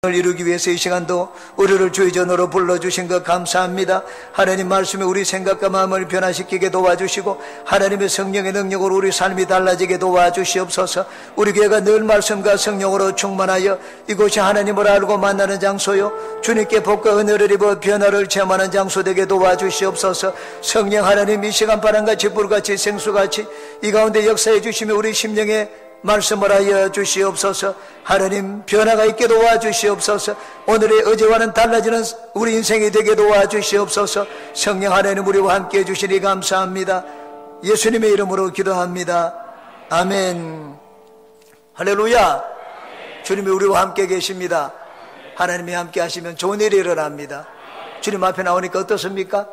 을 이루기 위해서 이 시간도 우리를 주의 전으로 불러주신 것 감사합니다. 하나님 말씀에 우리 생각과 마음을 변화시키게 도와주시고 하나님의 성령의 능력으로 우리 삶이 달라지게 도와주시옵소서. 우리 교회가 늘 말씀과 성령으로 충만하여 이곳이 하나님을 알고 만나는 장소요, 주님께 복과 은혜를 입어 변화를 체험하는 장소 되게 도와주시옵소서. 성령 하나님, 이 시간 바람같이 불같이 생수같이 이 가운데 역사해 주시며 우리 심령에 말씀을 하여 주시옵소서. 하나님, 변화가 있게 도와주시옵소서. 오늘의 어제와는 달라지는 우리 인생이 되게 도와주시옵소서. 성령 하나님, 우리와 함께 해주시니 감사합니다. 예수님의 이름으로 기도합니다. 아멘. 할렐루야. 주님이 우리와 함께 계십니다. 하나님이 함께 하시면 좋은 일이 일어납니다. 주님 앞에 나오니까 어떻습니까?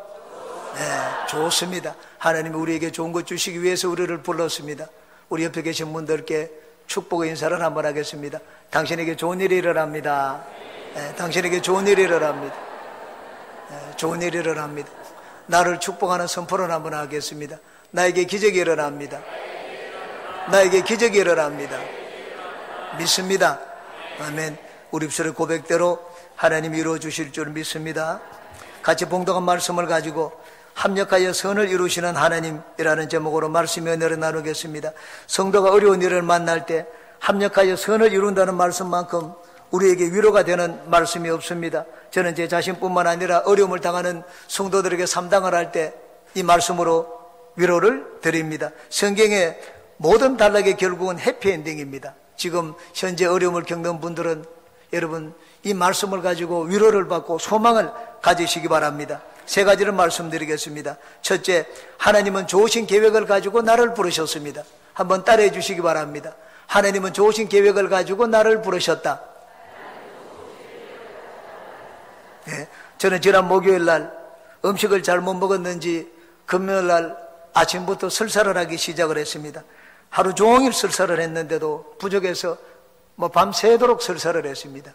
네, 좋습니다. 하나님이 우리에게 좋은 것 주시기 위해서 우리를 불렀습니다. 우리 옆에 계신 분들께 축복의 인사를 한번 하겠습니다. 당신에게 좋은 일이 일어납니다. 당신에게 좋은 일이 일어납니다. 좋은 일이 일어납니다. 나를 축복하는 선포를 한번 하겠습니다. 나에게 기적이 일어납니다. 나에게 기적이 일어납니다. 믿습니다. 아멘. 우리 입술의 고백대로 하나님이 이루어 주실 줄 믿습니다. 같이 봉독한 말씀을 가지고 합력하여 선을 이루시는 하나님이라는 제목으로 말씀의 은혜를 나누겠습니다. 성도가 어려운 일을 만날 때 합력하여 선을 이룬다는 말씀만큼 우리에게 위로가 되는 말씀이 없습니다. 저는 제 자신뿐만 아니라 어려움을 당하는 성도들에게 감당을 할 때 이 말씀으로 위로를 드립니다. 성경의 모든 단락의 결국은 해피엔딩입니다. 지금 현재 어려움을 겪는 분들은 여러분 이 말씀을 가지고 위로를 받고 소망을 가지시기 바랍니다. 세 가지를 말씀드리겠습니다. 첫째, 하나님은 좋으신 계획을 가지고 나를 부르셨습니다. 한번 따라해 주시기 바랍니다. 하나님은 좋으신 계획을 가지고 나를 부르셨다. 네, 저는 지난 목요일 날 음식을 잘못 먹었는지 금요일 날 아침부터 설사를 하기 시작을 했습니다. 하루 종일 설사를 했는데도 부족해서 밤새도록 설사를 했습니다.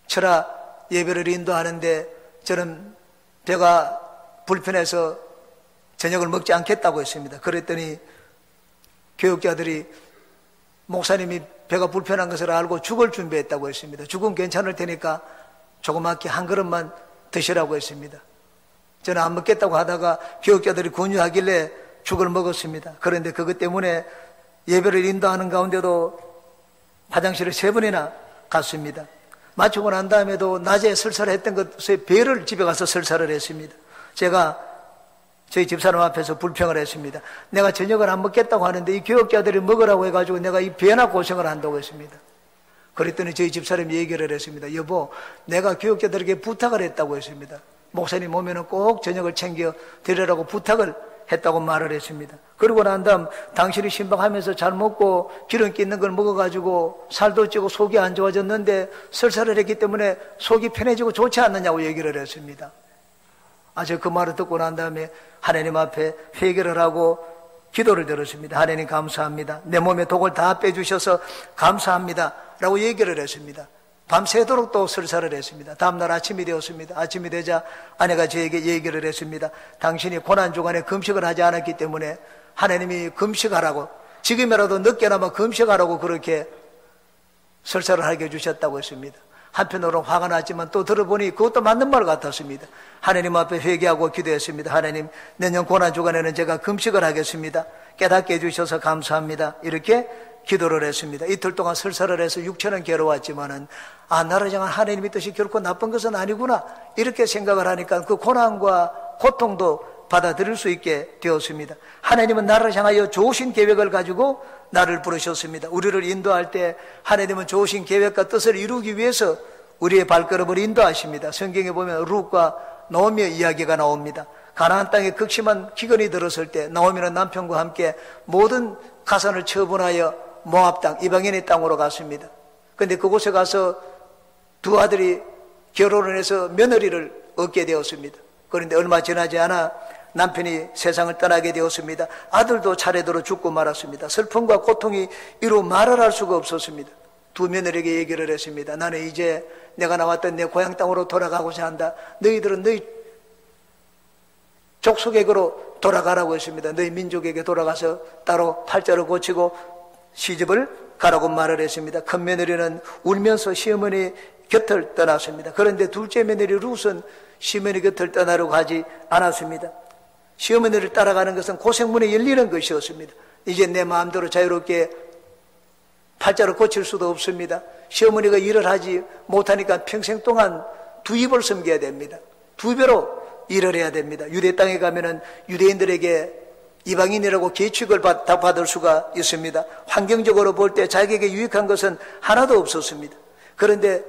철야 예배를 인도하는데 저는 배가 불편해서 저녁을 먹지 않겠다고 했습니다. 그랬더니 교육자들이 목사님이 배가 불편한 것을 알고 죽을 준비했다고 했습니다. 죽은 괜찮을 테니까 조그맣게 한 그릇만 드시라고 했습니다. 저는 안 먹겠다고 하다가 교육자들이 권유하길래 죽을 먹었습니다. 그런데 그것 때문에 예배를 인도하는 가운데도 화장실을 3번이나 갔습니다. 마치고 난 다음에도 낮에 설사를 했던 것에 배를 집에 가서 설사를 했습니다. 제가 저희 집사람 앞에서 불평을 했습니다. 내가 저녁을 안 먹겠다고 하는데 이 교육자들이 먹으라고 해가지고 내가 이 배나 고생을 한다고 했습니다. 그랬더니 저희 집사람이 얘기를 했습니다. 여보, 내가 교육자들에게 부탁을 했다고 했습니다. 목사님 오면은 꼭 저녁을 챙겨 드리라고 부탁을 했다고 말을 했습니다. 그러고 난 다음 당신이 신방하면서 잘 먹고 기름기 있는 걸 먹어가지고 살도 찌고 속이 안 좋아졌는데 설사를 했기 때문에 속이 편해지고 좋지 않느냐고 얘기를 했습니다. 제가 그 말을 듣고 난 다음에 하나님 앞에 회개를 하고 기도를 드렸습니다. 하나님 감사합니다. 내 몸에 독을 다 빼주셔서 감사합니다 라고 얘기를 했습니다. 밤새도록 또 설사를 했습니다. 다음날 아침이 되었습니다. 아침이 되자 아내가 저에게 얘기를 했습니다. 당신이 고난주간에 금식을 하지 않았기 때문에 하나님이 금식하라고, 지금이라도 늦게나마 금식하라고 그렇게 설사를 하게 해주셨다고 했습니다. 한편으로는 화가 났지만 또 들어보니 그것도 맞는 말 같았습니다. 하나님 앞에 회개하고 기도했습니다. 하나님, 내년 고난주간에는 제가 금식을 하겠습니다. 깨닫게 해주셔서 감사합니다. 이렇게 기도를 했습니다. 이틀 동안 설사를 해서 육체는 괴로웠지만은 나를 향한 하나님의 뜻이 결코 나쁜 것은 아니구나 이렇게 생각을 하니까 그 고난과 고통도 받아들일 수 있게 되었습니다. 하나님은 나를 향하여 좋으신 계획을 가지고 나를 부르셨습니다. 우리를 인도할 때 하나님은 좋으신 계획과 뜻을 이루기 위해서 우리의 발걸음을 인도하십니다. 성경에 보면 룻과 노미의 이야기가 나옵니다. 가나안 땅에 극심한 기근이 들었을 때 나오미는 남편과 함께 모든 가산을 처분하여 모압 땅, 이방인의 땅으로 갔습니다. 그런데 그곳에 가서 두 아들이 결혼을 해서 며느리를 얻게 되었습니다. 그런데 얼마 지나지 않아 남편이 세상을 떠나게 되었습니다. 아들도 차례대로 죽고 말았습니다. 슬픔과 고통이 이루 말을 할 수가 없었습니다. 두 며느리에게 얘기를 했습니다. 나는 이제 내가 나왔던 내 고향 땅으로 돌아가고자 한다. 너희들은 너희 족속에게로 돌아가라고 했습니다. 너희 민족에게 돌아가서 따로 팔자를 고치고 시집을 가라고 말을 했습니다. 큰 며느리는 울면서 시어머니 곁을 떠났습니다. 그런데 둘째 며느리 룻은 시어머니 곁을 떠나려고 하지 않았습니다. 시어머니를 따라가는 것은 고생문에 열리는 것이었습니다. 이제 내 마음대로 자유롭게 팔자를 고칠 수도 없습니다. 시어머니가 일을 하지 못하니까 평생 동안 두 입을 섬겨야 됩니다. 두 배로 일을 해야 됩니다. 유대 땅에 가면은 유대인들에게 이방인이라고 계축을 받을 수가 있습니다. 환경적으로 볼 때 자기에게 유익한 것은 하나도 없었습니다. 그런데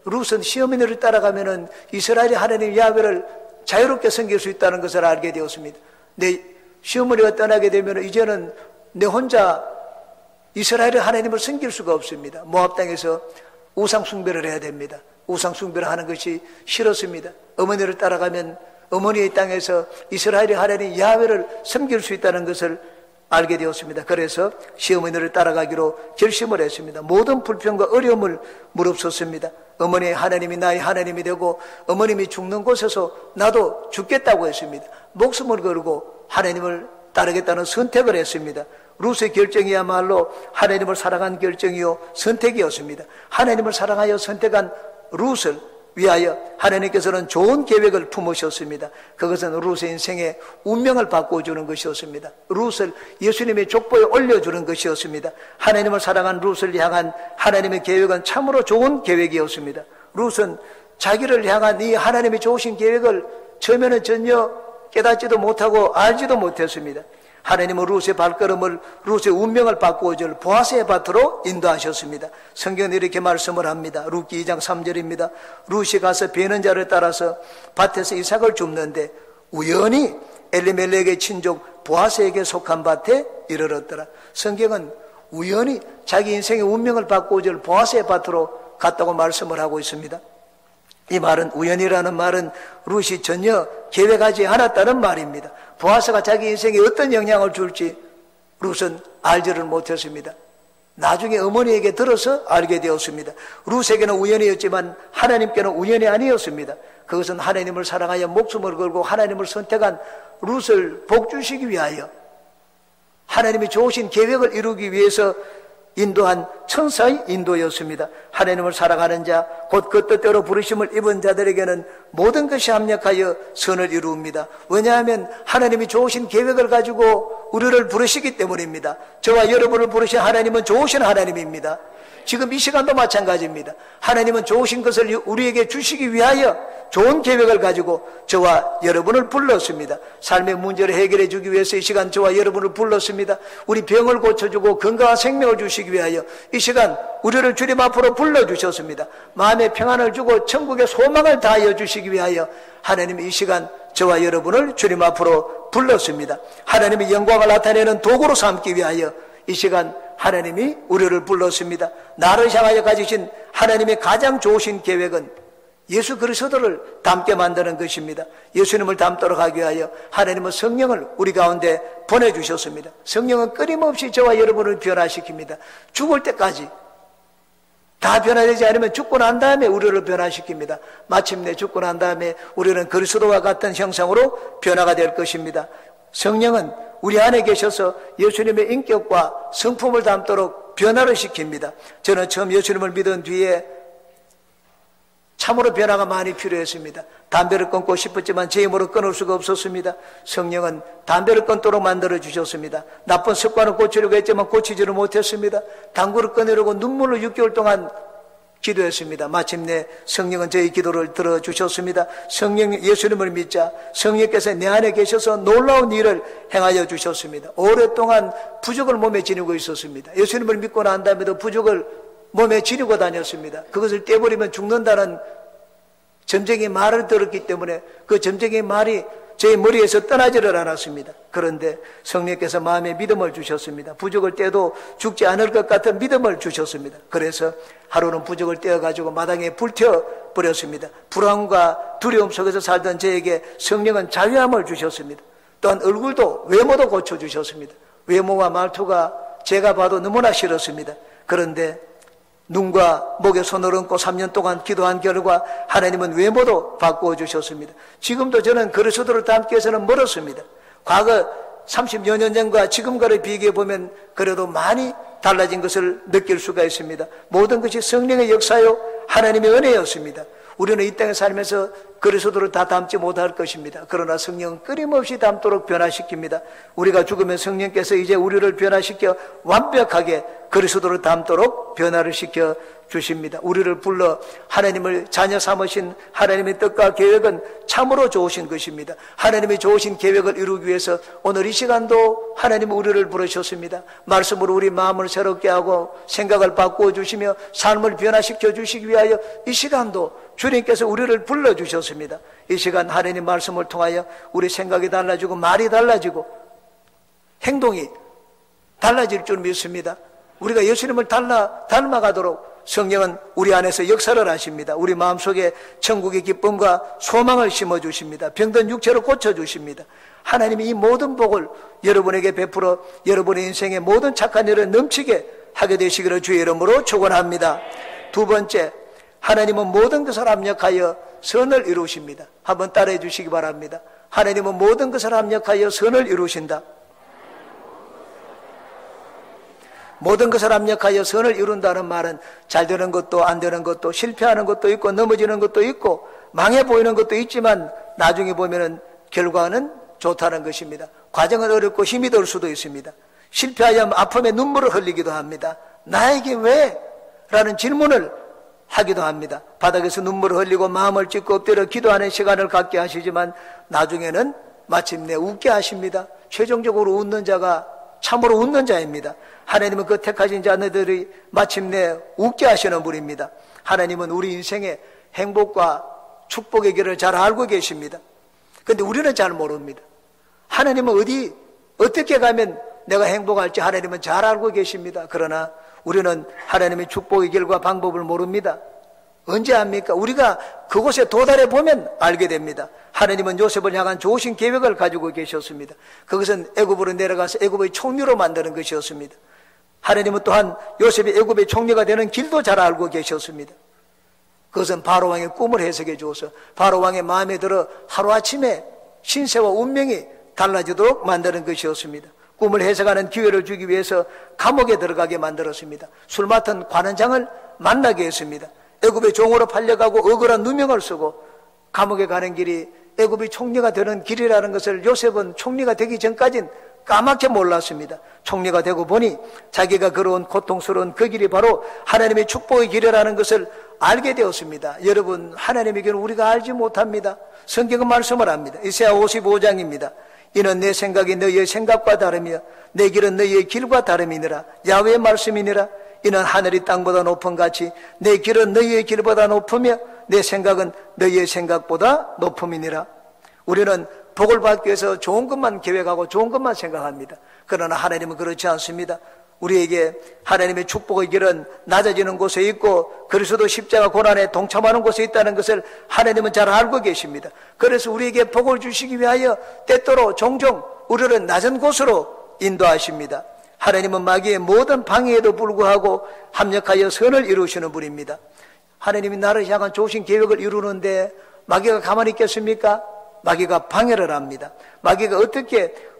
룻은 시어머니를 따라가면은 이스라엘의 하나님 야훼를 자유롭게 섬길 수 있다는 것을 알게 되었습니다. 내 시어머니가 떠나게 되면 이제는 내 혼자 이스라엘의 하나님을 섬길 수가 없습니다. 모압 땅에서 우상 숭배를 해야 됩니다. 우상 숭배를 하는 것이 싫었습니다. 어머니를 따라가면 어머니의 땅에서 이스라엘의 하나님 야훼를 섬길 수 있다는 것을 알게 되었습니다. 그래서 시어머니를 따라가기로 결심을 했습니다. 모든 불평과 어려움을 무릅썼습니다. 어머니의 하나님이 나의 하나님이 되고 어머님이 죽는 곳에서 나도 죽겠다고 했습니다. 목숨을 걸고 하나님을 따르겠다는 선택을 했습니다. 룻의 결정이야말로 하나님을 사랑한 결정이요 선택이었습니다. 하나님을 사랑하여 선택한 룻을 위하여 하나님께서는 좋은 계획을 품으셨습니다. 그것은 룻의 인생의 운명을 바꿔주는 것이었습니다. 룻을 예수님의 족보에 올려주는 것이었습니다. 하나님을 사랑한 룻을 향한 하나님의 계획은 참으로 좋은 계획이었습니다. 룻은 자기를 향한 이 하나님의 좋으신 계획을 처음에는 전혀 깨닫지도 못하고 알지도 못했습니다. 하나님은 룻의 발걸음을, 룻의 운명을 바꾸어 줄 보아스의 밭으로 인도하셨습니다. 성경은 이렇게 말씀을 합니다. 룻기 2장 3절입니다. 룻이 가서 베는 자를 따라서 밭에서 이삭을 줍는데 우연히 엘리멜렉의 친족 보아스에게 속한 밭에 이르렀더라. 성경은 우연히 자기 인생의 운명을 바꾸어 줄 보아스의 밭으로 갔다고 말씀을 하고 있습니다. 이 말은, 우연이라는 말은 룻이 전혀 계획하지 않았다는 말입니다. 보아스가 자기 인생에 어떤 영향을 줄지 룻은 알지를 못했습니다. 나중에 어머니에게 들어서 알게 되었습니다. 룻에게는 우연이었지만 하나님께는 우연이 아니었습니다. 그것은 하나님을 사랑하여 목숨을 걸고 하나님을 선택한 룻을 복주시기 위하여 하나님이 좋으신 계획을 이루기 위해서 인도한 천사의 인도였습니다. 하나님을 사랑하는 자, 곧 그 뜻대로 부르심을 입은 자들에게는 모든 것이 합력하여 선을 이루옵니다. 왜냐하면 하나님이 좋으신 계획을 가지고 우리를 부르시기 때문입니다. 저와 여러분을 부르신 하나님은 좋으신 하나님입니다. 지금 이 시간도 마찬가지입니다. 하나님은 좋으신 것을 우리에게 주시기 위하여 좋은 계획을 가지고 저와 여러분을 불렀습니다. 삶의 문제를 해결해 주기 위해서 이 시간 저와 여러분을 불렀습니다. 우리 병을 고쳐주고 건강한 생명을 주시기 위하여 이 시간 우리를 주님 앞으로 불러주셨습니다. 마음의 평안을 주고 천국의 소망을 다하여 주시기 위하여 하나님이 이 시간 저와 여러분을 주님 앞으로 불렀습니다. 하나님의 영광을 나타내는 도구로 삼기 위하여 이 시간 하나님이 우리를 불렀습니다. 나를 향하여 가지신 하나님의 가장 좋으신 계획은 예수 그리스도를 닮게 만드는 것입니다. 예수님을 닮도록 하기 위하여 하나님은 성령을 우리 가운데 보내주셨습니다. 성령은 끊임없이 저와 여러분을 변화시킵니다. 죽을 때까지 다 변화되지 않으면 죽고 난 다음에 우리를 변화시킵니다. 마침내 죽고 난 다음에 우리는 그리스도와 같은 형상으로 변화가 될 것입니다. 성령은 우리 안에 계셔서 예수님의 인격과 성품을 담도록 변화를 시킵니다. 저는 처음 예수님을 믿은 뒤에 참으로 변화가 많이 필요했습니다. 담배를 끊고 싶었지만 제 힘으로 끊을 수가 없었습니다. 성령은 담배를 끊도록 만들어 주셨습니다. 나쁜 습관을 고치려고 했지만 고치지를 못했습니다. 당구를 끊으려고 눈물로 6개월 동안 기도했습니다. 마침내 성령은 저희 기도를 들어주셨습니다. 성령, 예수님을 믿자 성령께서 내 안에 계셔서 놀라운 일을 행하여 주셨습니다. 오랫동안 부족을 몸에 지니고 있었습니다. 예수님을 믿고 난 다음에도 부족을 몸에 지니고 다녔습니다. 그것을 떼버리면 죽는다는 점쟁이 말을 들었기 때문에 그 점쟁이 말이 제 머리에서 떠나지를 않았습니다. 그런데 성령께서 마음에 믿음을 주셨습니다. 부족을 떼도 죽지 않을 것 같은 믿음을 주셨습니다. 그래서 하루는 부족을 떼어가지고 마당에 불태워버렸습니다. 불안과 두려움 속에서 살던 저에게 성령은 자유함을 주셨습니다. 또한 얼굴도 외모도 고쳐주셨습니다. 외모와 말투가 제가 봐도 너무나 싫었습니다. 그런데 눈과 목에 손을 얹고 3년 동안 기도한 결과 하나님은 외모도 바꾸어 주셨습니다. 지금도 저는 그리스도를 닮기 위해서는 멀었습니다. 과거 30여 년 전과 지금과를 비교해 보면 그래도 많이 달라진 것을 느낄 수가 있습니다. 모든 것이 성령의 역사요 하나님의 은혜였습니다. 우리는 이 땅에 살면서 그리스도를 다 닮지 못할 것입니다. 그러나 성령은 끊임없이 닮도록 변화시킵니다. 우리가 죽으면 성령께서 이제 우리를 변화시켜 완벽하게 그리스도를 닮도록 변화를 시켜 주십니다. 우리를 불러 하나님을 자녀 삼으신 하나님의 뜻과 계획은 참으로 좋으신 것입니다. 하나님의 좋으신 계획을 이루기 위해서 오늘 이 시간도 하나님은 우리를 부르셨습니다. 말씀으로 우리 마음을 새롭게 하고 생각을 바꾸어 주시며 삶을 변화시켜 주시기 위하여 이 시간도 주님께서 우리를 불러주셨습니다. 이 시간 하나님 말씀을 통하여 우리 생각이 달라지고 말이 달라지고 행동이 달라질 줄 믿습니다. 우리가 예수님을 닮아가도록 성령은 우리 안에서 역사를 하십니다. 우리 마음속에 천국의 기쁨과 소망을 심어주십니다. 병든 육체를 고쳐주십니다. 하나님이 이 모든 복을 여러분에게 베풀어 여러분의 인생의 모든 착한 일을 넘치게 하게 되시기를 주의 이름으로 축원합니다. 두 번째, 하나님은 모든 것을 합력하여 선을 이루십니다. 한번 따라해 주시기 바랍니다. 하나님은 모든 것을 합력하여 선을 이루신다. 모든 것을 합력하여 선을 이룬다는 말은 잘 되는 것도 안 되는 것도 실패하는 것도 있고 넘어지는 것도 있고 망해 보이는 것도 있지만 나중에 보면은 결과는 좋다는 것입니다. 과정은 어렵고 힘이 들 수도 있습니다. 실패하면 아픔에 눈물을 흘리기도 합니다. 나에게 왜? 라는 질문을 하기도 합니다. 바닥에서 눈물을 흘리고 마음을 찢고 엎드려 기도하는 시간을 갖게 하시지만 나중에는 마침내 웃게 하십니다. 최종적으로 웃는 자가 참으로 웃는 자입니다. 하나님은 그 택하신 자녀들이 마침내 웃게 하시는 분입니다. 하나님은 우리 인생의 행복과 축복의 길을 잘 알고 계십니다. 그런데 우리는 잘 모릅니다. 하나님은 어떻게 가면 내가 행복할지 하나님은 잘 알고 계십니다. 그러나 우리는 하나님의 축복의 길과 방법을 모릅니다. 언제 압니까? 우리가 그곳에 도달해 보면 알게 됩니다. 하나님은 요셉을 향한 좋으신 계획을 가지고 계셨습니다. 그것은 애굽으로 내려가서 애굽의 총리로 만드는 것이었습니다. 하나님은 또한 요셉이 애굽의 총리가 되는 길도 잘 알고 계셨습니다. 그것은 바로왕의 꿈을 해석해 주어서 바로왕의 마음에 들어 하루아침에 신세와 운명이 달라지도록 만드는 것이었습니다. 꿈을 해석하는 기회를 주기 위해서 감옥에 들어가게 만들었습니다. 술 맡은 관원장을 만나게 했습니다. 애굽의 종으로 팔려가고 억울한 누명을 쓰고 감옥에 가는 길이 애굽의 총리가 되는 길이라는 것을 요셉은 총리가 되기 전까지는 까맣게 몰랐습니다. 총리가 되고 보니 자기가 걸어온 고통스러운 그 길이 바로 하나님의 축복의 길이라는 것을 알게 되었습니다. 여러분, 하나님의 길은 우리가 알지 못합니다. 성경은 말씀을 합니다. 이사야 55장입니다. 이는 내 생각이 너희의 생각과 다르며 내 길은 너희의 길과 다름이니라. 야훼의 말씀이니라. 이는 하늘이 땅보다 높은 같이 내 길은 너희의 길보다 높으며 내 생각은 너희의 생각보다 높음이니라. 우리는 복을 받기 위해서 좋은 것만 계획하고 좋은 것만 생각합니다. 그러나 하나님은 그렇지 않습니다. 우리에게 하나님의 축복의 길은 낮아지는 곳에 있고 그리스도 십자가 고난에 동참하는 곳에 있다는 것을 하나님은 잘 알고 계십니다. 그래서 우리에게 복을 주시기 위하여 때때로 종종 우리를 낮은 곳으로 인도하십니다. 하나님은 마귀의 모든 방해에도 불구하고 합력하여 선을 이루시는 분입니다. 하나님이 나를 향한 좋으신 계획을 이루는데 마귀가 가만히 있겠습니까? 마귀가 방해를 합니다. 마귀가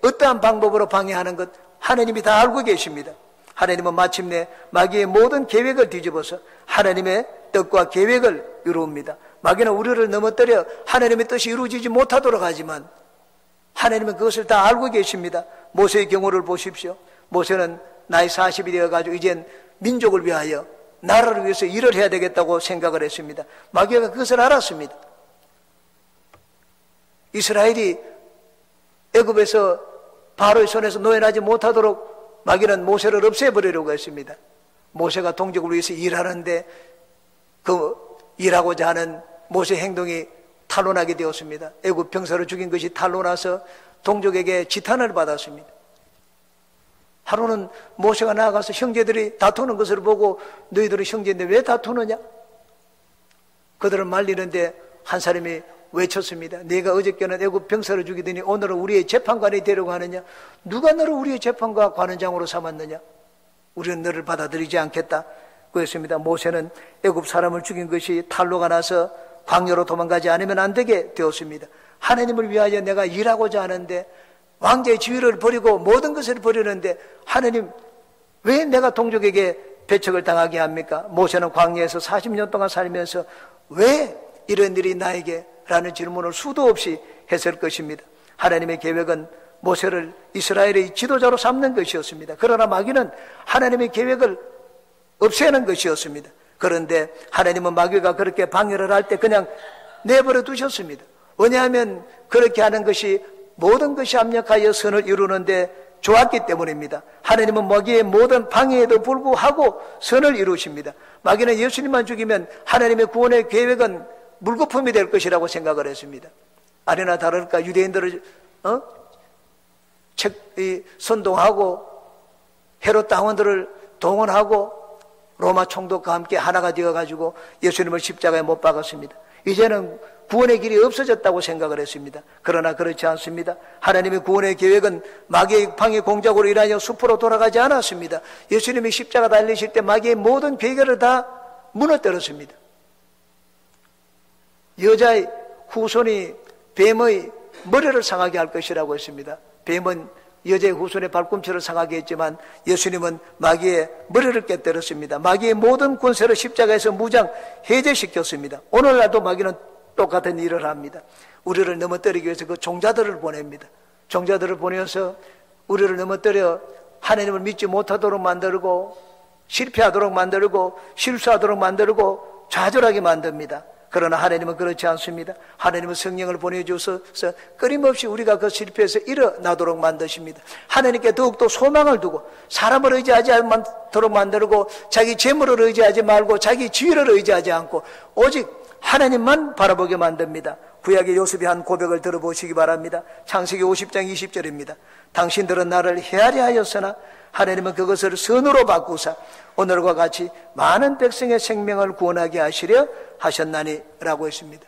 어떠한 방법으로 방해하는 것 하나님이 다 알고 계십니다. 하나님은 마침내 마귀의 모든 계획을 뒤집어서 하나님의 뜻과 계획을 이루옵니다. 마귀는 우리를 넘어뜨려 하나님의 뜻이 이루어지지 못하도록 하지만 하나님은 그것을 다 알고 계십니다. 모세의 경우를 보십시오. 모세는 나이 40이 되어가지고 이젠 민족을 위하여 나라를 위해서 일을 해야 되겠다고 생각을 했습니다. 마귀가 그것을 알았습니다. 이스라엘이 애굽에서 바로의 손에서 노예나지 못하도록 마귀는 모세를 없애버리려고 했습니다. 모세가 동족을 위해서 일하는데 그 일하고자 하는 모세의 행동이 탄로나게 되었습니다. 애굽 병사를 죽인 것이 탄로나서 동족에게 지탄을 받았습니다. 하루는 모세가 나아가서 형제들이 다투는 것을 보고 너희들은 형제인데 왜 다투느냐? 그들을 말리는데 한 사람이 외쳤습니다. 네가 어저께는 애굽 병사를 죽이더니 오늘은 우리의 재판관이 되려고 하느냐? 누가 너를 우리의 재판관 관원장으로 삼았느냐? 우리는 너를 받아들이지 않겠다. 그랬습니다. 모세는 애굽 사람을 죽인 것이 탄로가 나서 광야로 도망가지 않으면 안 되게 되었습니다. 하나님을 위하여 내가 일하고자 하는데 왕자의 지위를 버리고 모든 것을 버리는데 하나님 왜 내가 동족에게 배척을 당하게 합니까? 모세는 광야에서 40년 동안 살면서 왜 이런 일이 나에게? 라는 질문을 수도 없이 했을 것입니다. 하나님의 계획은 모세를 이스라엘의 지도자로 삼는 것이었습니다. 그러나 마귀는 하나님의 계획을 없애는 것이었습니다. 그런데 하나님은 마귀가 그렇게 방해를 할 때 그냥 내버려 두셨습니다. 왜냐하면 그렇게 하는 것이 모든 것이 합력하여 선을 이루는데 좋았기 때문입니다. 하나님은 마귀의 모든 방해에도 불구하고 선을 이루십니다. 마귀는 예수님만 죽이면 하나님의 구원의 계획은 물거품이 될 것이라고 생각을 했습니다. 아니나 다를까 유대인들을 선동하고 헤롯 당원들을 동원하고 로마 총독과 함께 하나가 되어가지고 예수님을 십자가에 못 박았습니다. 이제는 구원의 길이 없어졌다고 생각을 했습니다. 그러나 그렇지 않습니다. 하나님의 구원의 계획은 마귀의 방해 공작으로 인하여 숲으로 돌아가지 않았습니다. 예수님이 십자가 달리실 때 마귀의 모든 계획을 다 무너뜨렸습니다. 여자의 후손이 뱀의 머리를 상하게 할 것이라고 했습니다. 뱀은 여자의 후손의 발꿈치를 상하게 했지만 예수님은 마귀의 머리를 깨뜨렸습니다. 마귀의 모든 권세를 십자가에서 무장 해제시켰습니다. 오늘날도 마귀는 똑같은 일을 합니다. 우리를 넘어뜨리기 위해서 그 종자들을 보냅니다. 종자들을 보내서 우리를 넘어뜨려 하나님을 믿지 못하도록 만들고 실패하도록 만들고 실수하도록 만들고 좌절하게 만듭니다. 그러나 하나님은 그렇지 않습니다. 하나님은 성령을 보내주셔서 끊임없이 우리가 그 실패에서 일어나도록 만드십니다. 하나님께 더욱더 소망을 두고 사람을 의지하지 않도록 만들고 자기 재물을 의지하지 말고 자기 지위를 의지하지 않고 오직 하나님만 바라보게 만듭니다. 구약의 요셉이 한 고백을 들어보시기 바랍니다. 창세기 50장 20절입니다. 당신들은 나를 헤아려 하였으나 하나님은 그것을 선으로 바꾸사 오늘과 같이 많은 백성의 생명을 구원하게 하시려 하셨나니 라고 했습니다.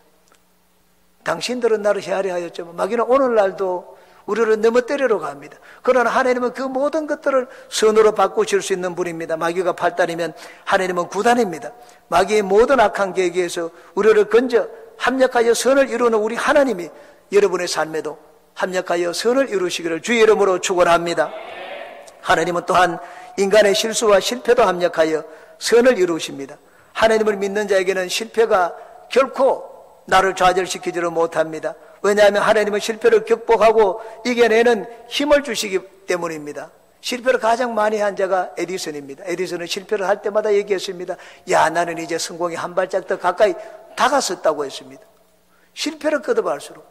당신들은 나를 헤아려 하였지만 마귀는 오늘날도 우리를 넘어뜨리러 갑니다. 그러나 하나님은 그 모든 것들을 선으로 바꾸실 수 있는 분입니다. 마귀가 8단이면 하나님은 9단입니다. 마귀의 모든 악한 계획에서 우리를 건져 합력하여 선을 이루는 우리 하나님이 여러분의 삶에도 합력하여 선을 이루시기를 주의 이름으로 축원합니다. 하나님은 또한 인간의 실수와 실패도 합력하여 선을 이루십니다. 하나님을 믿는 자에게는 실패가 결코 나를 좌절시키지를 못합니다. 왜냐하면 하나님은 실패를 극복하고 이겨내는 힘을 주시기 때문입니다. 실패를 가장 많이 한 자가 에디슨입니다. 에디슨은 실패를 할 때마다 얘기했습니다. 야, 나는 이제 성공에 한 발짝 더 가까이 다가섰다고 했습니다. 실패를 거듭할수록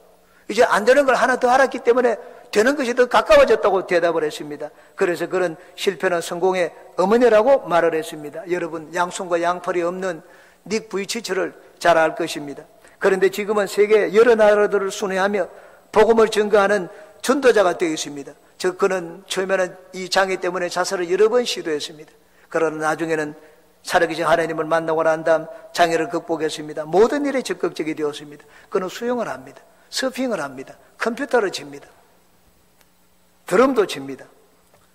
이제 안 되는 걸 하나 더 알았기 때문에 되는 것이 더 가까워졌다고 대답을 했습니다. 그래서 그런 실패는 성공의 어머니라고 말을 했습니다. 여러분, 양손과 양팔이 없는 닉 부이치처를 잘 알 것입니다. 그런데 지금은 세계 여러 나라들을 순회하며 복음을 증거하는 전도자가 되어 있습니다. 그는 처음에는 이 장애 때문에 자살을 여러 번 시도했습니다. 그러나 나중에는 살아계신 하나님을 만나고 난 다음 장애를 극복했습니다. 모든 일에 적극적이 되었습니다. 그는 수영을 합니다. 서핑을 합니다. 컴퓨터를 칩니다. 드럼도 칩니다.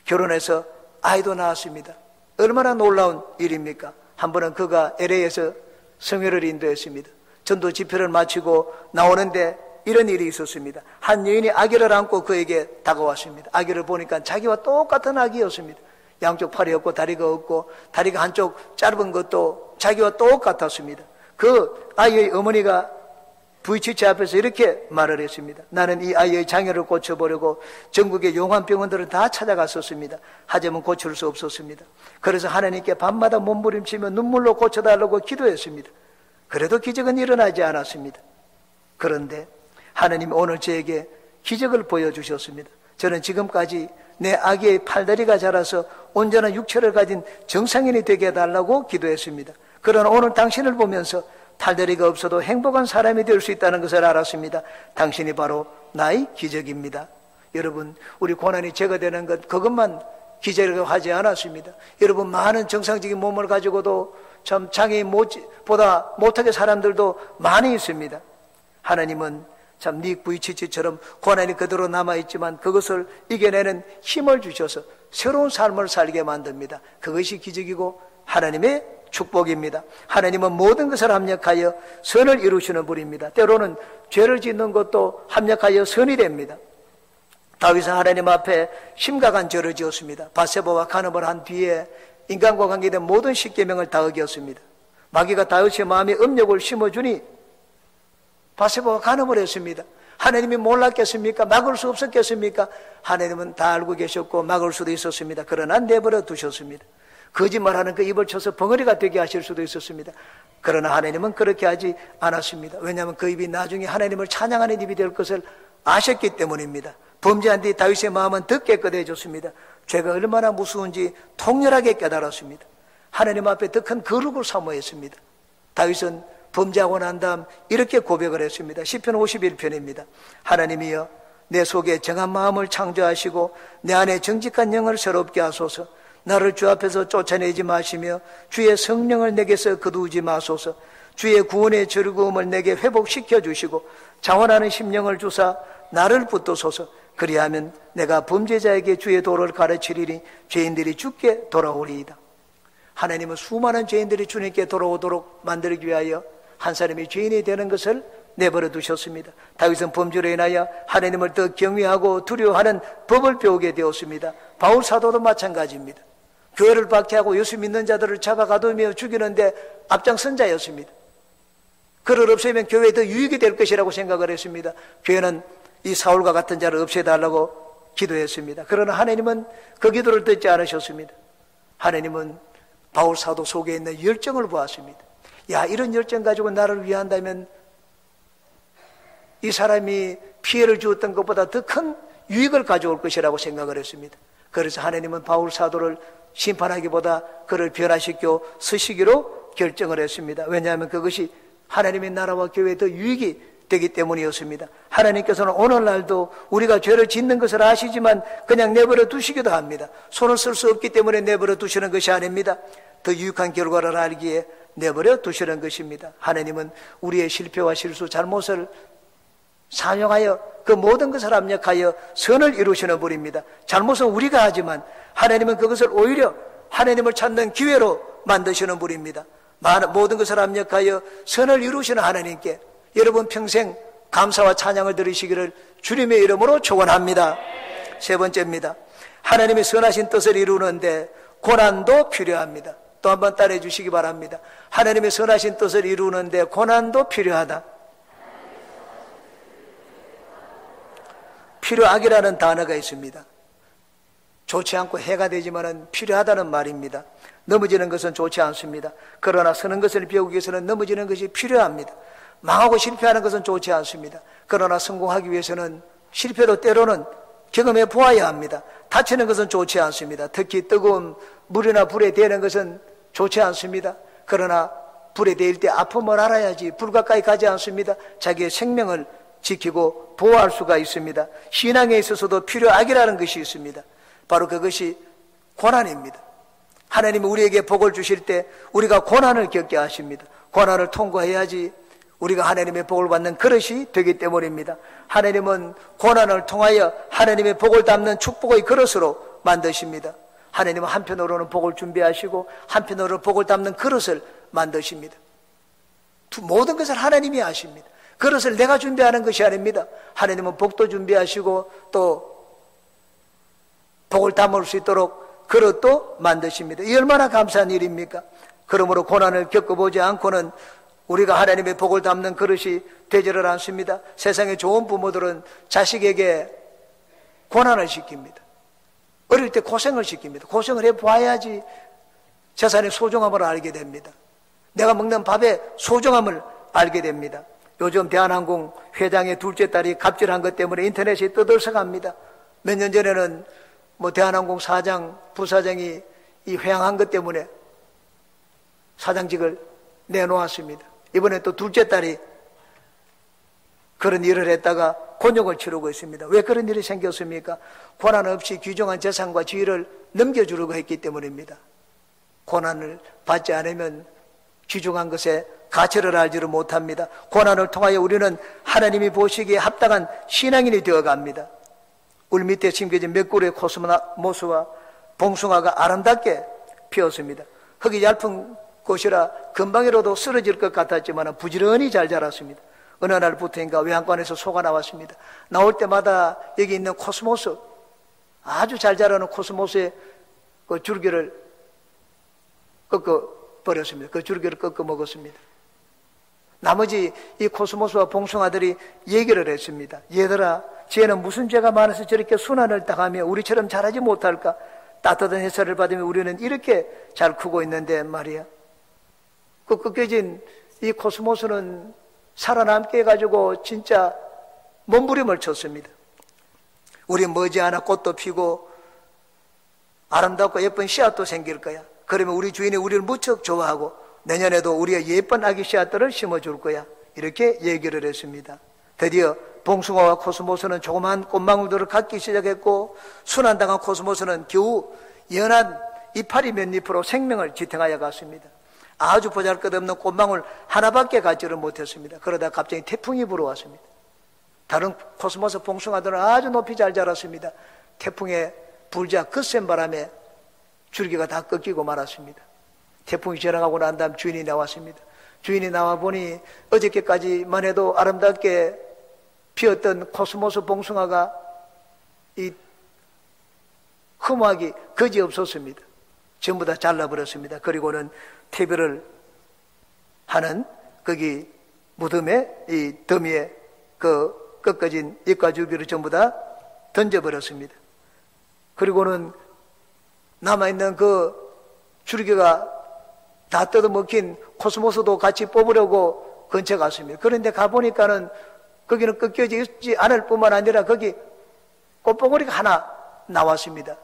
결혼해서 아이도 낳았습니다. 얼마나 놀라운 일입니까? 한 번은 그가 LA에서 성회를 인도했습니다. 전도 집회를 마치고 나오는데 이런 일이 있었습니다. 한 여인이 아기를 안고 그에게 다가왔습니다. 아기를 보니까 자기와 똑같은 아기였습니다. 양쪽 팔이 없고 다리가 없고 다리가 한쪽 짧은 것도 자기와 똑같았습니다. 그 아이의 어머니가 부이치치 앞에서 이렇게 말을 했습니다. 나는 이 아이의 장애를 고쳐보려고 전국의 용환병원들을 다 찾아갔었습니다. 하지만 고칠 수 없었습니다. 그래서 하나님께 밤마다 몸부림치며 눈물로 고쳐달라고 기도했습니다. 그래도 기적은 일어나지 않았습니다. 그런데 하나님이 오늘 저에게 기적을 보여주셨습니다. 저는 지금까지 내 아기의 팔다리가 자라서 온전한 육체를 가진 정상인이 되게 해달라고 기도했습니다. 그러나 오늘 당신을 보면서 팔다리가 없어도 행복한 사람이 될 수 있다는 것을 알았습니다. 당신이 바로 나의 기적입니다. 여러분, 우리 고난이 제거되는 것, 그것만 기적이라고 하지 않았습니다. 여러분, 많은 정상적인 몸을 가지고도 참 장애인보다 못하게 사람들도 많이 있습니다. 하나님은 참 닉 부이치치처럼 고난이 그대로 남아있지만 그것을 이겨내는 힘을 주셔서 새로운 삶을 살게 만듭니다. 그것이 기적이고 하나님의 축복입니다. 하나님은 모든 것을 합력하여 선을 이루시는 분입니다. 때로는 죄를 짓는 것도 합력하여 선이 됩니다. 다윗은 하나님 앞에 심각한 죄를 지었습니다. 밧세바와 간음을 한 뒤에 인간과 관계된 모든 십계명을 다 어겼습니다. 마귀가 다윗의 마음에 음욕을 심어주니 밧세바와 간음을 했습니다. 하나님이 몰랐겠습니까? 막을 수 없었겠습니까? 하나님은 다 알고 계셨고 막을 수도 있었습니다. 그러나 내버려 두셨습니다. 거짓말하는 그 입을 쳐서 벙어리가 되게 하실 수도 있었습니다. 그러나 하나님은 그렇게 하지 않았습니다. 왜냐하면 그 입이 나중에 하나님을 찬양하는 입이 될 것을 아셨기 때문입니다. 범죄한 뒤 다윗의 마음은 더 깨끗해졌습니다. 죄가 얼마나 무서운지 통렬하게 깨달았습니다. 하나님 앞에 더 큰 거룩을 사모했습니다. 다윗은 범죄하고 난 다음 이렇게 고백을 했습니다. 시편 51편입니다. 하나님이여, 내 속에 정한 마음을 창조하시고 내 안에 정직한 영을 새롭게 하소서. 나를 주 앞에서 쫓아내지 마시며 주의 성령을 내게서 거두지 마소서. 주의 구원의 즐거움을 내게 회복시켜 주시고 자원하는 심령을 주사 나를 붙드소서. 그리하면 내가 범죄자에게 주의 도를 가르치리니 죄인들이 주께 돌아오리이다. 하나님은 수많은 죄인들이 주님께 돌아오도록 만들기 위하여 한 사람이 죄인이 되는 것을 내버려 두셨습니다. 다윗은 범죄로 인하여 하나님을 더 경외하고 두려워하는 법을 배우게 되었습니다. 바울 사도도 마찬가지입니다. 교회를 박해하고 예수 믿는 자들을 잡아가두며 죽이는데 앞장선 자였습니다. 그를 없애면 교회에 더 유익이 될 것이라고 생각을 했습니다. 교회는 이 사울과 같은 자를 없애달라고 기도했습니다. 그러나 하나님은 그 기도를 듣지 않으셨습니다. 하나님은 바울 사도 속에 있는 열정을 보았습니다. 야, 이런 열정 가지고 나를 위한다면 이 사람이 피해를 주었던 것보다 더 큰 유익을 가져올 것이라고 생각을 했습니다. 그래서 하나님은 바울 사도를 심판하기보다 그를 변화시켜 쓰시기로 결정을 했습니다. 왜냐하면 그것이 하나님의 나라와 교회에 더 유익이 되기 때문이었습니다. 하나님께서는 오늘날도 우리가 죄를 짓는 것을 아시지만 그냥 내버려 두시기도 합니다. 손을 쓸 수 없기 때문에 내버려 두시는 것이 아닙니다. 더 유익한 결과를 알기에 내버려 두시는 것입니다. 하나님은 우리의 실패와 실수, 잘못을 사용하여 그 모든 것을 압력하여 선을 이루시는 분입니다. 잘못은 우리가 하지만 하나님은 그것을 오히려 하나님을 찾는 기회로 만드시는 분입니다. 모든 것을 압력하여 선을 이루시는 하나님께 여러분 평생 감사와 찬양을 드리시기를 주님의 이름으로 축원합니다. 세 번째입니다. 하나님의 선하신 뜻을 이루는데 고난도 필요합니다. 또 한번 따라해 주시기 바랍니다. 하나님의 선하신 뜻을 이루는데 고난도 필요하다. 필요하기라는 단어가 있습니다. 좋지 않고 해가 되지만은 필요하다는 말입니다. 넘어지는 것은 좋지 않습니다. 그러나 서는 것을 배우기 위해서는 넘어지는 것이 필요합니다. 망하고 실패하는 것은 좋지 않습니다. 그러나 성공하기 위해서는 실패로 때로는 경험해 보아야 합니다. 다치는 것은 좋지 않습니다. 특히 뜨거운 물이나 불에 대는 것은 좋지 않습니다. 그러나 불에 대일 때 아픔을 알아야지 불 가까이 가지 않습니다. 자기의 생명을 지키고 보호할 수가 있습니다. 신앙에 있어서도 필요악이라는 것이 있습니다. 바로 그것이 고난입니다. 하나님이 우리에게 복을 주실 때 우리가 고난을 겪게 하십니다. 고난을 통과해야지 우리가 하나님의 복을 받는 그릇이 되기 때문입니다. 하나님은 고난을 통하여 하나님의 복을 담는 축복의 그릇으로 만드십니다. 하나님은 한편으로는 복을 준비하시고 한편으로는 복을 담는 그릇을 만드십니다. 모든 것을 하나님이 하십니다. 그릇을 내가 준비하는 것이 아닙니다. 하나님은 복도 준비하시고 또 복을 담을 수 있도록 그릇도 만드십니다. 이 얼마나 감사한 일입니까? 그러므로 고난을 겪어보지 않고는 우리가 하나님의 복을 담는 그릇이 되지를 않습니다. 세상의 좋은 부모들은 자식에게 고난을 시킵니다. 어릴 때 고생을 시킵니다. 고생을 해봐야지 재산의 소중함을 알게 됩니다. 내가 먹는 밥의 소중함을 알게 됩니다. 요즘 대한항공 회장의 둘째 딸이 갑질한 것 때문에 인터넷이 떠들썩합니다. 몇 년 전에는 대한항공 사장, 부사장이 이 회항한 것 때문에 사장직을 내놓았습니다. 이번에 또 둘째 딸이 그런 일을 했다가 곤욕을 치르고 있습니다. 왜 그런 일이 생겼습니까? 고난 없이 귀중한 재산과 지위를 넘겨주려고 했기 때문입니다. 고난을 받지 않으면 귀중한 것에 가치를 알지를 못합니다. 고난을 통하여 우리는 하나님이 보시기에 합당한 신앙인이 되어갑니다. 울 밑에 심겨진 몇 그루의 코스모스와 봉숭아가 아름답게 피었습니다. 흙이 얇은 곳이라 금방이라도 쓰러질 것 같았지만 부지런히 잘 자랐습니다. 어느 날부터인가 외양간에서 소가 나왔습니다. 나올 때마다 여기 있는 코스모스, 아주 잘 자라는 코스모스의 그 줄기를 꺾어 버렸습니다. 그 줄기를 꺾어 먹었습니다. 나머지 이 코스모스와 봉숭아들이 얘기를 했습니다. 얘들아, 쟤는 무슨 죄가 많아서 저렇게 순환을 당하며 우리처럼 자라지 못할까? 따뜻한 햇살을 받으며 우리는 이렇게 잘 크고 있는데 말이야. 그 꺾여진 이 코스모스는 살아남게 해가지고 진짜 몸부림을 쳤습니다. 우리 머지않아 꽃도 피고 아름답고 예쁜 씨앗도 생길 거야. 그러면 우리 주인이 우리를 무척 좋아하고 내년에도 우리의 예쁜 아기 씨앗들을 심어줄 거야. 이렇게 얘기를 했습니다. 드디어 봉숭아와 코스모스는 조그만 꽃망울들을 갖기 시작했고 순환당한 코스모스는 겨우 연한 이파리 몇 잎으로 생명을 지탱하여 갔습니다. 아주 보잘것없는 꽃망울 하나밖에 갖지를 못했습니다. 그러다 갑자기 태풍이 불어왔습니다. 다른 코스모스 봉숭아들은 아주 높이 잘 자랐습니다. 태풍에 불자 거센 바람에 줄기가 다 꺾이고 말았습니다. 태풍이 지나가고 난 다음 주인이 나왔습니다. 주인이 나와 보니 어저께까지만 해도 아름답게 피었던 코스모스 봉숭아가 이 흠하기 거지없었습니다. 전부 다 잘라버렸습니다. 그리고는 퇴비를 하는 거기 무덤에 이 더미에 그 꺾어진 잎과 줄기를 전부 다 던져버렸습니다. 그리고는 남아있는 그 줄기가 다 뜯어먹힌 코스모스도 같이 뽑으려고 근처에 갔습니다. 그런데 가보니까는 거기는 꺾여지지 않을 뿐만 아니라 거기 꽃봉오리가 하나 나왔습니다.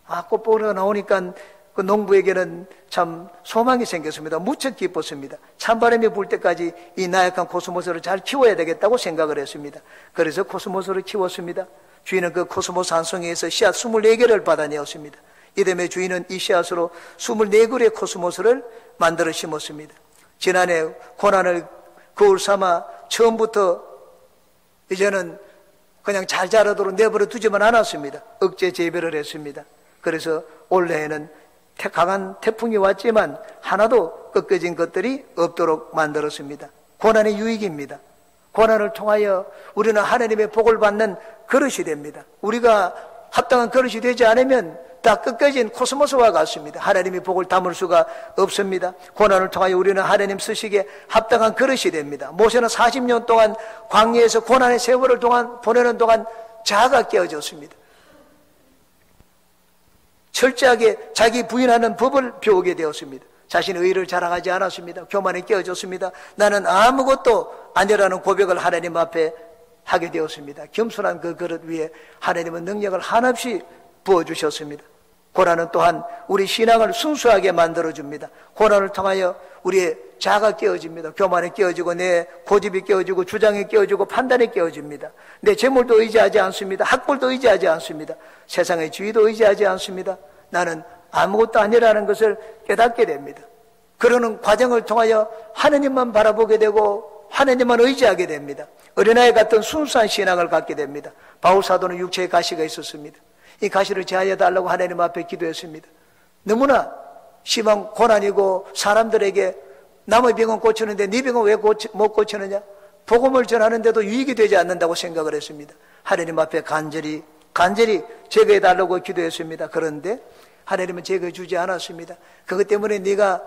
아, 꽃봉오리가 나오니까 그 농부에게는 참 소망이 생겼습니다. 무척 기뻤습니다. 찬바람이 불 때까지 이 나약한 코스모스를 잘 키워야 되겠다고 생각을 했습니다. 그래서 코스모스를 키웠습니다. 주인은 그 코스모스 한 송이에서 씨앗 24개를 받아내었습니다. 이듬해 주인은 이 씨앗으로 24그루의 코스모스를 만들어 심었습니다. 지난해 고난을 거울 삼아 처음부터 이제는 그냥 잘 자라도록 내버려 두지만 않았습니다. 억제 재배를 했습니다. 그래서 올해에는 강한 태풍이 왔지만 하나도 꺾여진 것들이 없도록 만들었습니다. 고난의 유익입니다. 고난을 통하여 우리는 하나님의 복을 받는 그릇이 됩니다. 우리가 합당한 그릇이 되지 않으면 다 꺾여진 코스모스와 같습니다. 하나님의 복을 담을 수가 없습니다. 고난을 통하여 우리는 하나님 쓰시기에 합당한 그릇이 됩니다. 모세는 40년 동안 광야에서 고난의 세월을 보내는 동안 자아가 깨어졌습니다. 철저하게 자기 부인하는 법을 배우게 되었습니다. 자신의 의를 자랑하지 않았습니다. 교만에 깨어졌습니다. 나는 아무것도 아니라는 고백을 하나님 앞에 하게 되었습니다. 겸손한 그 그릇 위에 하나님은 능력을 한없이 부어주셨습니다. 고난은 또한 우리 신앙을 순수하게 만들어줍니다. 고난을 통하여 우리의 자아가 깨어집니다. 교만이 깨어지고 내 고집이 깨어지고 주장이 깨어지고 판단이 깨어집니다. 내 재물도 의지하지 않습니다. 학벌도 의지하지 않습니다. 세상의 지위도 의지하지 않습니다. 나는 아무것도 아니라는 것을 깨닫게 됩니다. 그러는 과정을 통하여 하나님만 바라보게 되고 하나님만 의지하게 됩니다. 어린아이 같은 순수한 신앙을 갖게 됩니다. 바울 사도는 육체에 가시가 있었습니다. 이 가시를 제하여 달라고 하나님 앞에 기도했습니다. 너무나 심한 고난이고 사람들에게 남의 병은 고치는데 네 병은 왜 못 고치느냐? 복음을 전하는데도 유익이 되지 않는다고 생각을 했습니다. 하나님 앞에 간절히 제거해 달라고 기도했습니다. 그런데 하나님은 제거해 주지 않았습니다. 그것 때문에 네가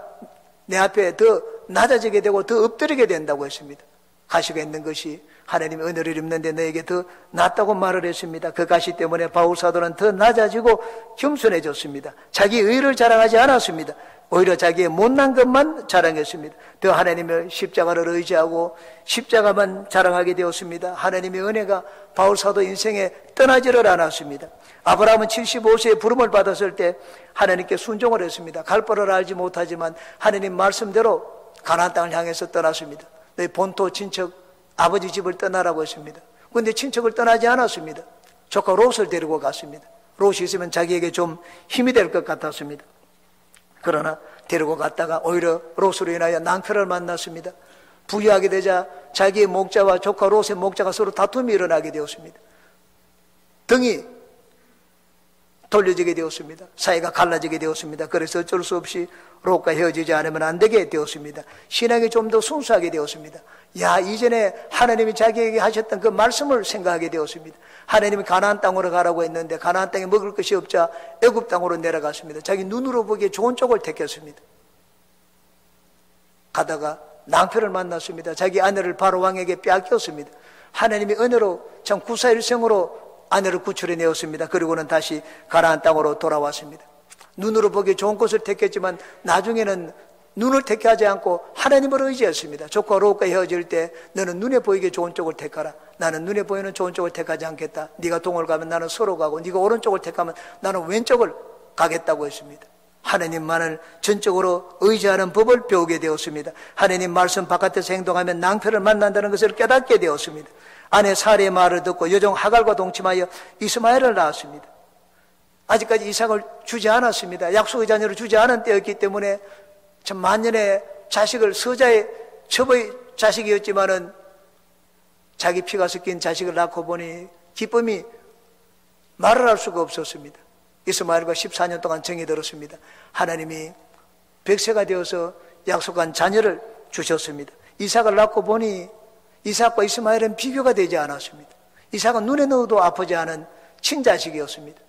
내 앞에 더 낮아지게 되고 더 엎드리게 된다고 했습니다. 가시가 있는 것이 하나님의 은혜를 입는데 너에게 더 낫다고 말을 했습니다. 그 가시 때문에 바울 사도는 더 낮아지고 겸손해졌습니다. 자기 의를 자랑하지 않았습니다. 오히려 자기의 못난 것만 자랑했습니다. 더 하나님의 십자가를 의지하고 십자가만 자랑하게 되었습니다. 하나님의 은혜가 바울 사도 인생에 떠나지를 않았습니다. 아브라함은 75세에 부름을 받았을 때 하나님께 순종을 했습니다. 갈 바를 알지 못하지만 하나님 말씀대로 가나안 땅을 향해서 떠났습니다. 내 본토 친척 아버지 집을 떠나라고 했습니다. 그런데 친척을 떠나지 않았습니다. 조카 롯을 데리고 갔습니다. 롯이 있으면 자기에게 좀 힘이 될 것 같았습니다. 그러나 데리고 갔다가 오히려 롯으로 인하여 낭패를 만났습니다. 부유하게 되자 자기의 목자와 조카 롯의 목자가 서로 다툼이 일어나게 되었습니다. 등이 돌려지게 되었습니다. 사이가 갈라지게 되었습니다. 그래서 어쩔 수 없이 롯과 헤어지지 않으면 안 되게 되었습니다. 신앙이 좀 더 순수하게 되었습니다. 이전에 하나님이 자기에게 하셨던 그 말씀을 생각하게 되었습니다. 하나님이 가나안 땅으로 가라고 했는데 가나안 땅에 먹을 것이 없자 애굽 땅으로 내려갔습니다. 자기 눈으로 보기에 좋은 쪽을 택했습니다. 가다가 낭패를 만났습니다. 자기 아내를 바로 왕에게 빼앗겼습니다. 하나님이 은혜로 참 구사일생으로 아내를 구출해내었습니다. 그리고는 다시 가나안 땅으로 돌아왔습니다. 눈으로 보기 좋은 곳을 택했지만 나중에는 눈을 택하지 않고 하나님을 의지했습니다. 조카 롯과 헤어질 때 너는 눈에 보이게 좋은 쪽을 택하라. 나는 눈에 보이는 좋은 쪽을 택하지 않겠다. 네가 동을 가면 나는 서로 가고 네가 오른쪽을 택하면 나는 왼쪽을 가겠다고 했습니다. 하나님만을 전적으로 의지하는 법을 배우게 되었습니다. 하나님 말씀 바깥에서 행동하면 낭패를 만난다는 것을 깨닫게 되었습니다. 아내 사례의 말을 듣고 여종 하갈과 동침하여 이스마엘을 낳았습니다. 아직까지 이삭을 주지 않았습니다. 약속의 자녀를 주지 않은 때였기 때문에 참 만년의 자식을 서자의 첩의 자식이었지만은 자기 피가 섞인 자식을 낳고 보니 기쁨이 말을 할 수가 없었습니다. 이스마엘과 14년 동안 정이 들었습니다. 하나님이 100세가 되어서 약속한 자녀를 주셨습니다. 이삭을 낳고 보니 이삭과 이스마엘은 비교가 되지 않았습니다. 이삭은 눈에 넣어도 아프지 않은 친자식이었습니다.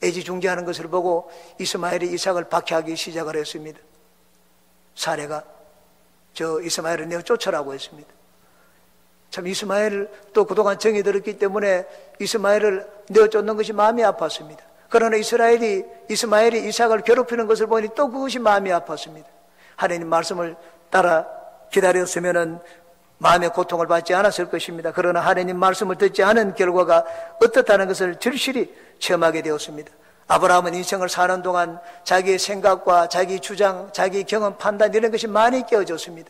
애지중지하는 것을 보고 이스마엘이 이삭을 박해하기 시작을 했습니다. 사례가 저 이스마엘을 내어 쫓아라고 했습니다. 참 이스마엘을 또 그동안 정이 들었기 때문에 이스마엘을 내어 쫓는 것이 마음이 아팠습니다. 그러나 이스마엘이 이삭을 괴롭히는 것을 보니 또 그것이 마음이 아팠습니다. 하나님 말씀을 따라 기다렸으면은 마음의 고통을 받지 않았을 것입니다. 그러나 하나님 말씀을 듣지 않은 결과가 어떻다는 것을 절실히 체험하게 되었습니다. 아브라함은 인생을 사는 동안 자기의 생각과 자기 주장, 자기 경험, 판단 이런 것이 많이 깨어졌습니다.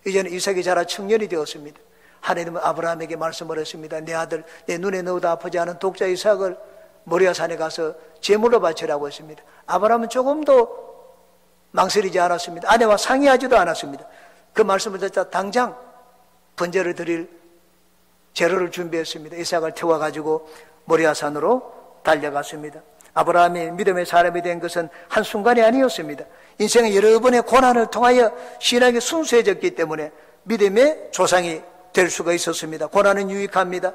이제는 이삭이 자라 청년이 되었습니다. 하나님은 아브라함에게 말씀을 했습니다. 내 아들, 내 눈에 넣어도 아프지 않은 독자 이삭을 모리아 산에 가서 제물로 바치라고 했습니다. 아브라함은 조금도 망설이지 않았습니다. 아내와 상의하지도 않았습니다. 그 말씀을 듣자 당장 번제를 드릴 재료를 준비했습니다. 이삭을 태워가지고 모리아 산으로 달려갔습니다. 아브라함이 믿음의 사람이 된 것은 한순간이 아니었습니다. 인생의 여러 번의 고난을 통하여 신앙이 순수해졌기 때문에 믿음의 조상이 될 수가 있었습니다. 고난은 유익합니다.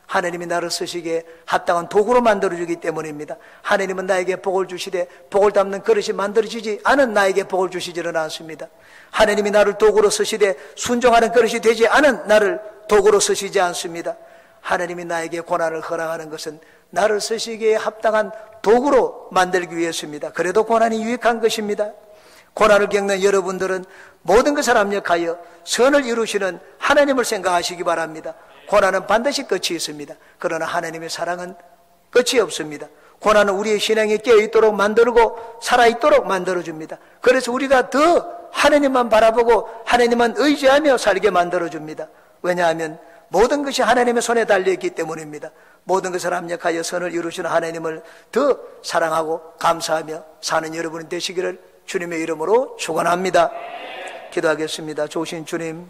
하나님이 나를 쓰시기에 합당한 도구로 만들어주기 때문입니다. 하나님은 나에게 복을 주시되 복을 담는 그릇이 만들어지지 않은 나에게 복을 주시지는 않습니다. 하나님이 나를 도구로 쓰시되 순종하는 그릇이 되지 않은 나를 도구로 쓰시지 않습니다. 하나님이 나에게 고난을 허락하는 것은 나를 쓰시기에 합당한 도구로 만들기 위해서입니다. 그래도 고난이 유익한 것입니다. 고난을 겪는 여러분들은 모든 것을 압력하여 선을 이루시는 하나님을 생각하시기 바랍니다. 고난은 반드시 끝이 있습니다. 그러나 하나님의 사랑은 끝이 없습니다. 고난은 우리의 신앙이 깨어있도록 만들고 살아있도록 만들어줍니다. 그래서 우리가 더 하나님만 바라보고 하나님만 의지하며 살게 만들어줍니다. 왜냐하면 모든 것이 하나님의 손에 달려있기 때문입니다. 모든 것을 합력하여 선을 이루시는 하나님을 더 사랑하고 감사하며 사는 여러분이 되시기를 주님의 이름으로 축원합니다. 기도하겠습니다. 좋으신 주님,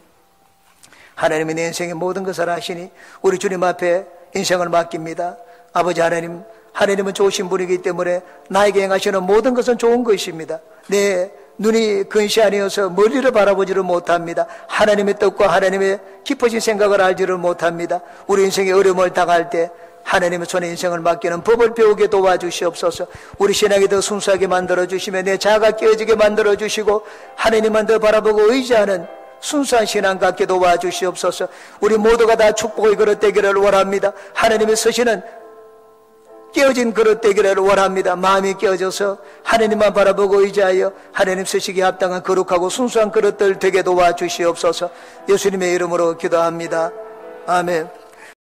하나님이 내 인생의 모든 것을 아시니 우리 주님 앞에 인생을 맡깁니다. 아버지 하나님, 하나님은 좋으신 분이기 때문에 나에게 행하시는 모든 것은 좋은 것입니다. 내 눈이 근시 아니어서 머리를 바라보지를 못합니다. 하나님의 뜻과 하나님의 깊어진 생각을 알지를 못합니다. 우리 인생의 어려움을 당할 때 하나님의 손에 인생을 맡기는 법을 배우게 도와주시옵소서. 우리 신앙이 더 순수하게 만들어주시며 내 자아가 깨어지게 만들어주시고 하나님만 더 바라보고 의지하는 순수한 신앙 갖게 도와주시옵소서. 우리 모두가 다 축복의 그릇 되기를 원합니다. 하나님의 쓰시는 깨어진 그릇 되기를 원합니다. 마음이 깨어져서 하나님만 바라보고 의지하여 하나님 쓰시기에 합당한 거룩하고 순수한 그릇들 되게 도와주시옵소서. 예수님의 이름으로 기도합니다. 아멘.